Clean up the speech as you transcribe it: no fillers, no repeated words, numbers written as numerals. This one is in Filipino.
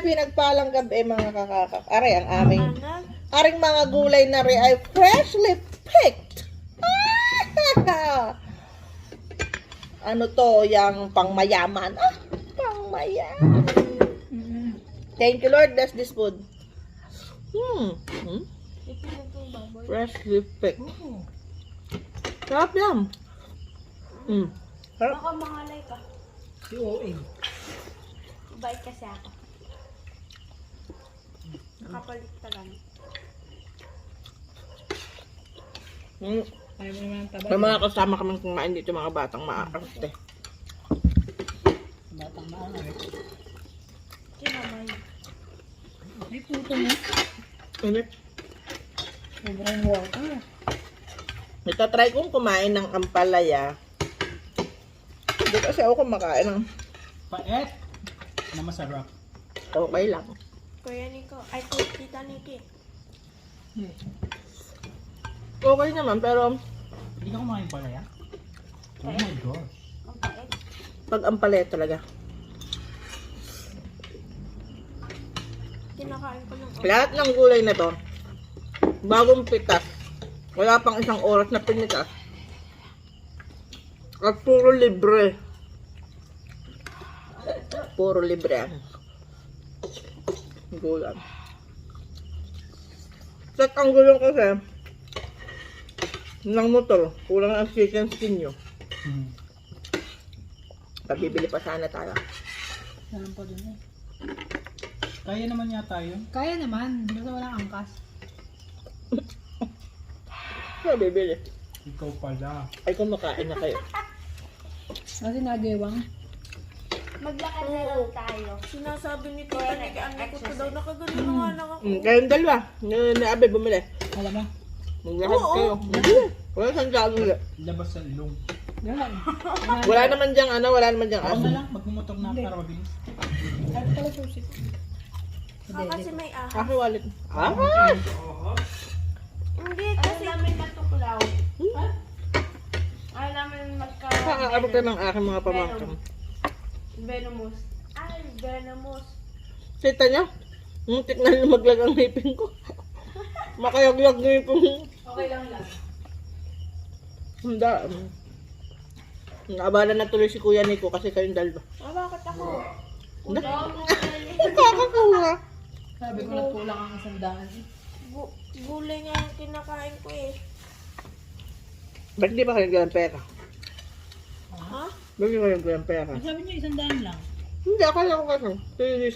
pinagpalang gabi mga kakakak. Aray, ang aming Anag. aring mga gulay na rin ay freshly picked. Ano to, yung pangmayaman. Pangmayaman. Thank you, Lord. Bless this food. Ipinagpong baboy. Freshly picked. Sarap yan. Sarap. Baka mangalay ka. Si OA. Bait kasi ako. Nakapaligtaran. Ayaw mo naman ang taba. May mga kasama kami kumain dito, mga batang maaarte. Batang maangal. Kinamay. Ay, puto mo. Init. Sobrang water. Itatry kong kumain ng ampalaya. Hindi kasi ako kumakain ng Paet. Na masarap. okay lang. Kuya Nico. Ay, Tita Nikki. Okay naman, pero Hindi ka kumain pala ya? Oh my gosh. Ang pait. pag ampalaya talaga. Kinakain ko ng Lahat ng gulay na to, bagong pitas. Wala pang isang oras na pinitas. At puro libre. Puro libre yan. Gulay. Set ang gulong kasi ng motor. Kulang ang chicken skin nyo. Pabibili pa sana tayo. Saan pa dun eh. Kaya naman yata yun. Kaya naman, basta walang angkas. Pabibili. Ikaw pala. Ay kumakain na kayo. Kasi nagewang. Maglakad na lang tayo. Sinasabi ni Tita Nikki, ano ko to daw, nakagaling na nga lang ako. Kayong dalawa. Ni Abe bumili. Alam mo? Maglakad Oo. kayo. Wala saan saan ulit. Labas sa ilong. Yan. Wala naman diyang ano, wala naman diyang Ako aso. na lang. Magmumotor na ako para mabilis. Ano pala susi? Kasi may ahas. Ako wallet. Ah? Hindi, kasi... Ayaw namin matuklaw. Ayaw namin magka... Kakaabot ka ng aking mga pamangkin. Venomous. Ay, venomous. Sita niyo? Muntik na lumaglag ang ngipin ko. Makayaglag ngipin ko. Okay lang lang. Handa. Naabala na tuloy si Kuya Nico kasi kayong dalawa. Bakit ako? Nakakakuha. Sabi ko nagkulang ang isang daan. Gulay nga yung kinakain ko eh. Ba't di ba kayo ng pera? Ha? Ba't di kayo ng pera? Sabi niyo isang daan lang. Hindi, akala ko kasi.